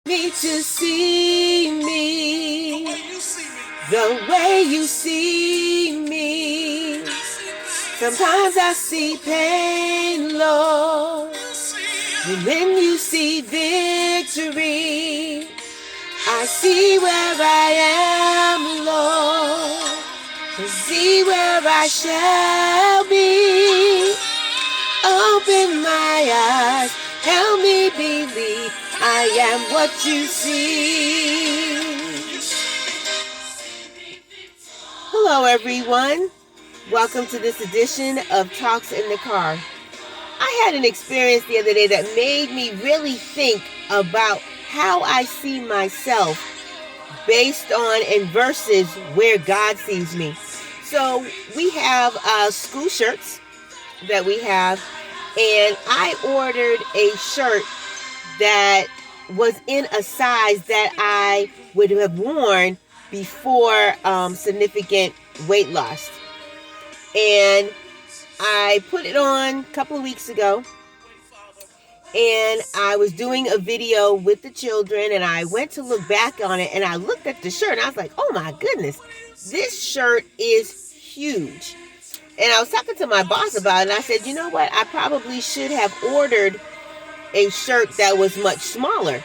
Me to see me the way you see me. Sometimes I see pain, Lord, and then you see victory. I see where I am, Lord, and see where I shall be. Open my eyes, help me believe I am what you see. Hello, everyone. Welcome to this edition of Talks in the Car. I had an experience the other day that made me really think about how I see myself based on and versus where God sees me. So we have school shirts that we have, and I ordered a shirt that was in a size that I would have worn before significant weight loss. And I put it on a couple of weeks ago, and I was doing a video with the children, and I went to look back on it, and I looked at the shirt, and I was like, oh my goodness, this shirt is huge. And I was talking to my boss about it, and I said, you know what, I probably should have ordered a shirt that was much smaller.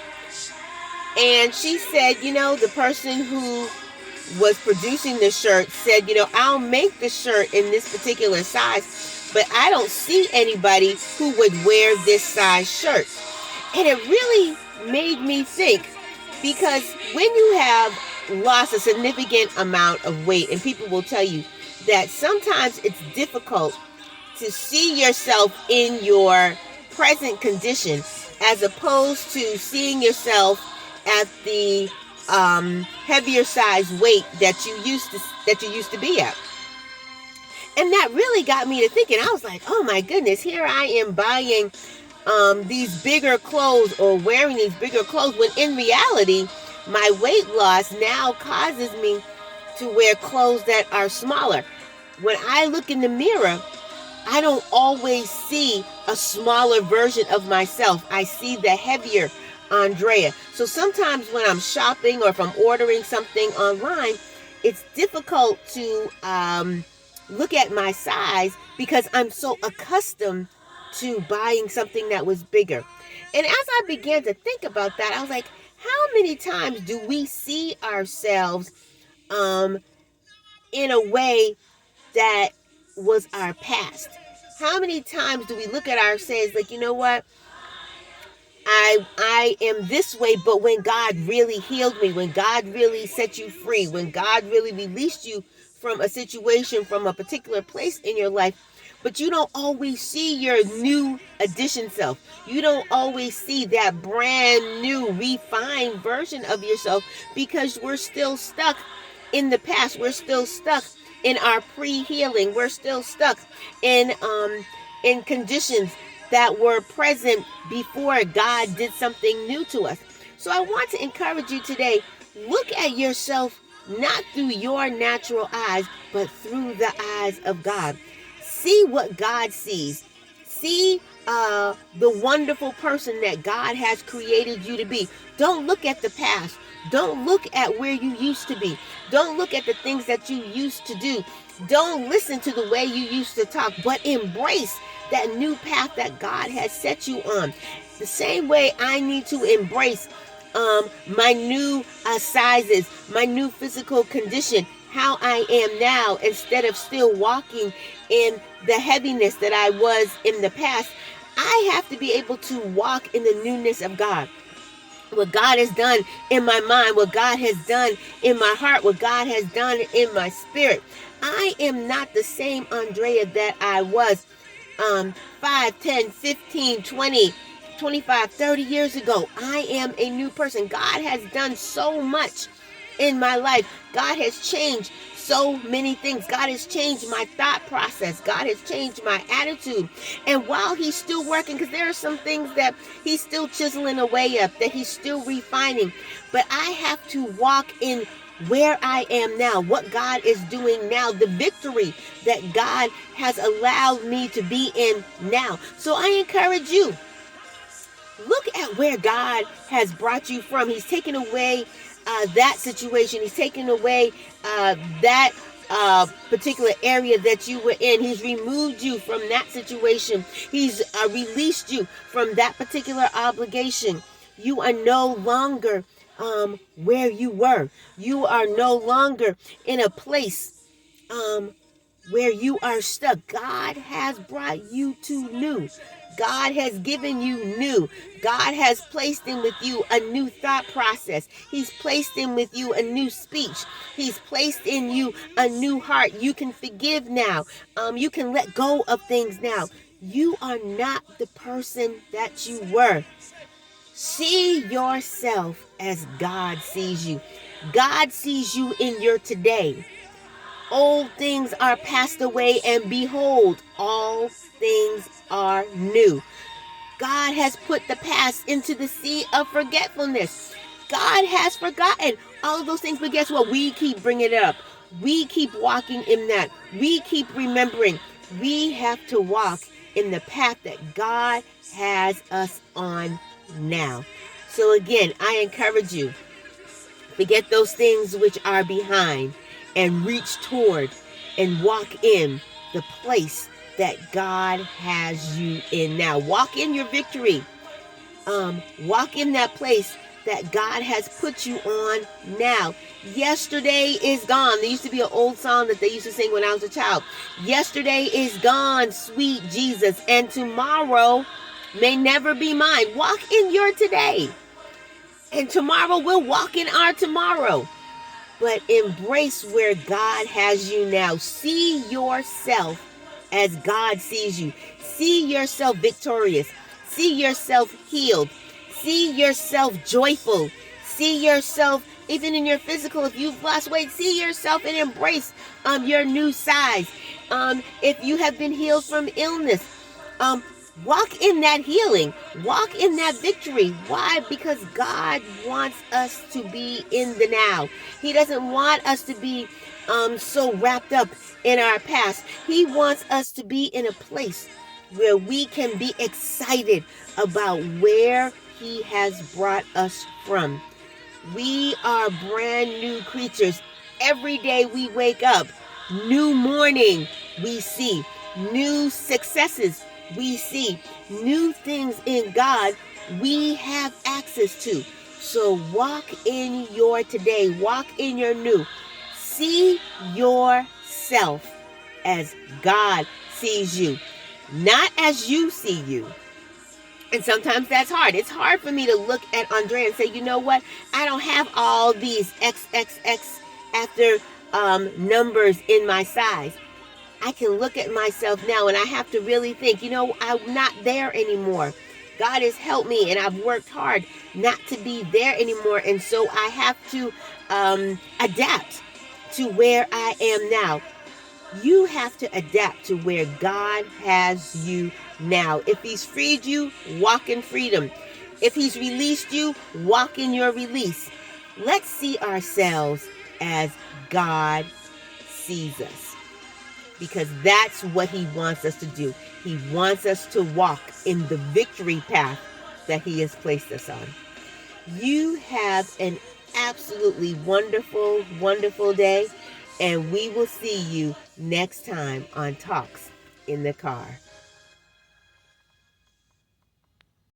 And she said, the person who was producing the shirt said, I'll make the shirt in this particular size, but I don't see anybody who would wear this size shirt. And it really made me think, because when you have lost a significant amount of weight, and people will tell you that sometimes it's difficult to see yourself in your present condition as opposed to seeing yourself at the heavier size weight that you used to be at. And that really got me to thinking. I was like, oh my goodness, here I am buying these bigger clothes or wearing these bigger clothes, when in reality my weight loss now causes me to wear clothes that are smaller. When I look in the mirror, I don't always see a smaller version of myself. I see the heavier Andrea. So sometimes when I'm shopping or if I'm ordering something online, it's difficult to look at my size because I'm so accustomed to buying something that was bigger. And as I began to think about that, I was like, how many times do we see ourselves in a way that was our past? How many times do we look at ourselves like, you know what? I am this way, but when God really healed me, when God really set you free, when God really released you from a situation, from a particular place in your life, but you don't always see your new addition self. You don't always see that brand new, refined version of yourself because we're still stuck in the past. We're still stuck in our pre-healing. We're still stuck in conditions that were present before God did something new to us. So I want to encourage you today, look at yourself not through your natural eyes, but through the eyes of God. See what God sees. See the wonderful person that God has created you to be. Don't look at the past. Don't look at where you used to be. Don't look at the things that you used to do. Don't listen to the way you used to talk, but embrace that new path that God has set you on. The same way I need to embrace my new sizes, my new physical condition, how I am now, instead of still walking in the heaviness that I was in the past. I have to be able to walk in the newness of God. What God has done in my mind, what God has done in my heart, what God has done in my spirit. I am not the same Andrea that I was 5, 10, 15, 20, 25, 30 years ago. I am a new person. God has done so much in my life. God has changed so many things. God has changed my thought process. God has changed my attitude. And while he's still working, because there are some things that he's still chiseling away at, that he's still refining, but I have to walk in where I am now, what God is doing now, the victory that God has allowed me to be in now. So I encourage you, Look at where God has brought you from. He's taken away that situation. He's taken away that particular area that you were in. He's removed you from that situation. He's released you from that particular obligation. You are no longer where you were. You are no longer in a place where you are stuck. God has brought you to new. God has given you new. God has placed in with you a new thought process. He's placed in with you a new speech. He's placed in you a new heart. You can forgive now. You can let go of things now. You are not the person that you were. See yourself as God sees you. God sees you in your today. Old things are passed away, and behold, all things are new. God has put the past into the sea of forgetfulness. God has forgotten all of those things, but guess what? We keep bringing it up. We keep walking in that. We keep remembering. We have to walk in the path that God has us on now. So again, I encourage you, forget those things which are behind and reach toward and walk in the place that God has you in now. Walk in your victory. Walk in that place that God has put you on now. Yesterday is gone. There used to be an old song that they used to sing when I was a child. Yesterday is gone, sweet Jesus, and tomorrow may never be mine. Walk in your today. And tomorrow we'll walk in our tomorrow. But embrace where God has you now. See yourself as God sees you. See yourself victorious. See yourself healed. See yourself joyful. See yourself, even in your physical, if you've lost weight, see yourself and embrace your new size. If you have been healed from illness, walk in that healing. Walk in that victory. Why? Because God wants us to be in the now. He doesn't want us to be so wrapped up in our past. He wants us to be in a place where we can be excited about where He has brought us from. We are brand new creatures. Every day we wake up, new morning we see, new successes we see, new things in God we have access to. So walk in your today, walk in your new. See yourself as God sees you, not as you see you. And sometimes that's hard. It's hard for me to look at Andrea and say, you know what? I don't have all these XXX after numbers in my size. I can look at myself now and I have to really think, I'm not there anymore. God has helped me and I've worked hard not to be there anymore. And so I have to adapt to where I am now. You have to adapt to where God has you now. If He's freed you, walk in freedom. If He's released you, walk in your release. Let's see ourselves as God sees us, because that's what He wants us to do. He wants us to walk in the victory path that He has placed us on. You have an absolutely wonderful, wonderful day, and we will see you next time on Talks in the Car.